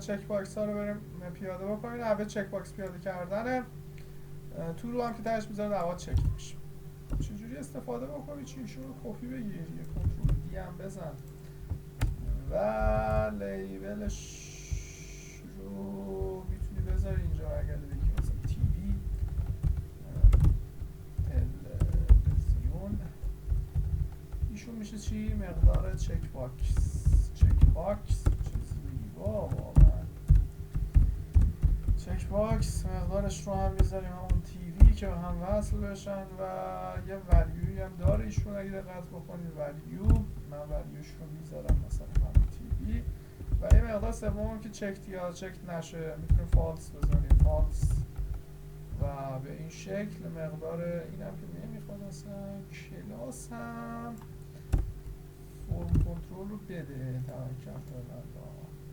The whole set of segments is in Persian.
چک باکس ها رو بریم پیاده بکنیم. اول چک باکس پیاده کردنه. تول هم که تهش میذاره دعوت چک میشه. چجوری استفاده بکنی؟ چیشون رو کپی بگیر، یه کنترل دی هم بزن و لیبلش رو میتونی بذاری اینجا. اگر دیگه مثلا تیوی تلویزیون، ایشون میشه چی؟ مقدار چک باکس. چک باکس چیزی واقعا چک باکس مقدارش رو هم میذاریم همون تیوی که هم وصل بشن و یه ولیوی هم داره ایشون. اگه دقت بکنید ولیو، من ولیوش رو میذارم مثلا همون تیوی و یه مقدار سوم که چکت یا چکت نشه میتونیم فالس بذاریم، فالس. و به این شکل مقدار اینم که نمیخواد اصلا کلاس هم فرم کنترل رو بده توکل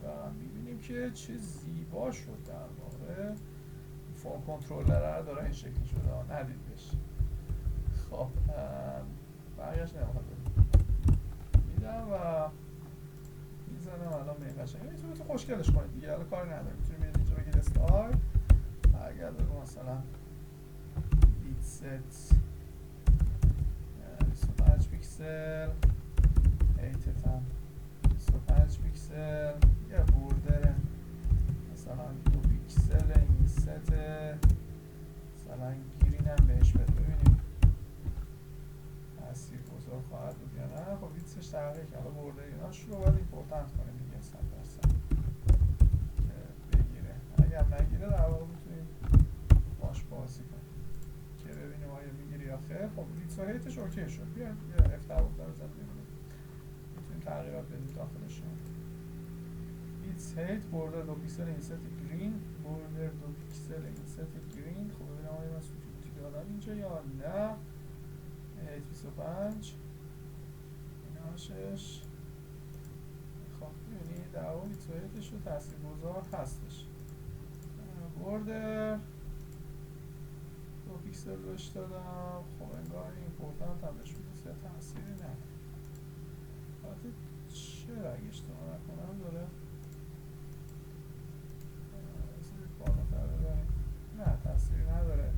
و میبینیم که چه زیبا شد. در واقع فرم کنترلر رو داره این شکلی شده، ندیدش. خب بقیهش نمیخواد میدم و میزنم الان به قشنگ. میتونید خوشگلش کنید دیگه، الان کاری نداره. میتونید میاد اینجا بگید استایل، اگر بگم مثلا بیت ست 25 پیکسل، هیتت هم 25 پیکسل، یه بوردر مثلا 2 پیکسل، این ست مثلا گیرین هم بهش بده ببینیم تاثیر گذار خواهد بود یا نه. خب بیتسش تغییر کرد، حالا بوردر ایناش رو باید ایمپورتنت کنیم دیگه 100% که بگیره. اگر نگیره در واقع میتونیم باش بازی کنیم که ببینیم آیا میگیره یا خیر. خب بیتس و هیتش اوکی شد. بیایم یه F12 بزنیم ببینیم میتونیم تغییرات بدیم داخلش. بیتس هیت بوردر 2 پیکسل اینست گرین، بوردر 2 پیکسل اینست گرین. خب ببینم آیا من سوتی دادم اینجا یا نه. هیت 25 ایناشش. خب ببینید در واقع بیتس و هیتش رو تاثیرگذار هستش. بوردر 2 پیکسل روش دادم. خب انگار ایمپورتنت هم بهش میده، تأثیری نداره. البته چرا اگه اشتباه نکنم داره نه تأثیری نداره.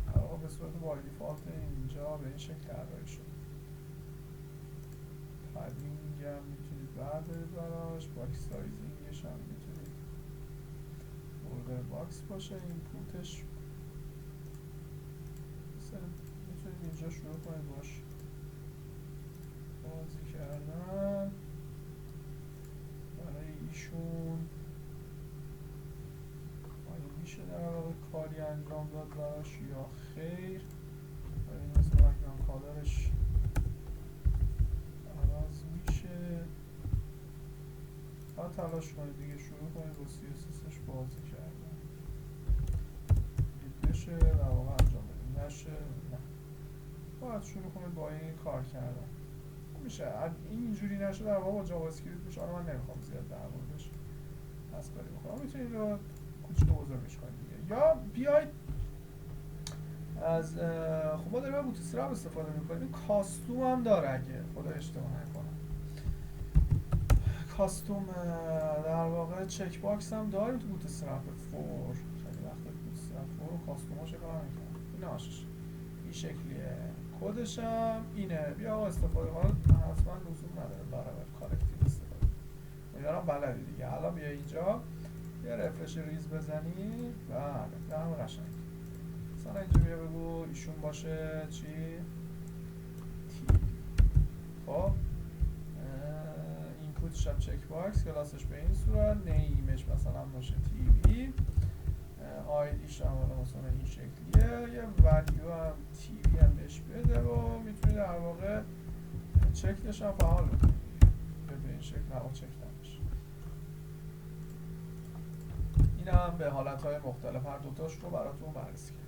در واقع به صورت بای دیفالت اینجا به این شکل طراحی شد. پدینگ هم میتونید بردارید براش، باکس سایزینگش هم میتونید بوردر باکس باشه. اینپوتش میتونید اینجا شروع کنید باش بازی کردن. برای ایشون میشه در واقع کاری انجام داد براش یا خیر. برای این مثلا بک‌گراند کالرش عوض میشه. باید تلاش کنید دیگه، شروع کنید با CSSش بازی کردن. دید بشه در واقع انجام بدید، نشه نه. باید شروع کنید با این کار کردن. میشه اینجوری نشه در واقع با جاوا اسکریپت میشه. من نمیخوام زیاد در موردش از کاری بکنم. میتونید رو کوچیک و بزرگش کنید دیگه. یا بیاید از خب ما داریم از بوتسترپ استفاده میکنیم. کاستوم هم داره اگه خدا اشتباه نکنم. کاستوم در واقع چک باکس هم داریم تو بوتسترپ 4. خیلی وقت بوتسترپ 4 و کاستوماش کار میکنم. این آشش این شکلیه. کدش هم اینه. بیا استفاده کنید. حتما لزوم نداره لارول کالکتیو استفاده کنید. میارم بلدی دیگه. الان بیا اینجا یه رفرش ریز بزنی. بله به همه قشنگ. مثلا اینجا بیا بگو ایشون باشه چی؟ تی. خب اینپوتش هم چک باکس، کلاسش به این صورت، نیمش مثلا باشه تیوی، آیدیش هم مثلا این شکلیه، یه ولیو هم تیوی هم بهش بده و میتونی در واقع چکتش هم فعال بکنی به این شکل هوا چک نمیشه. این هم به حالتهای مختلف هر دوتاش رو براتون بررسی کنم.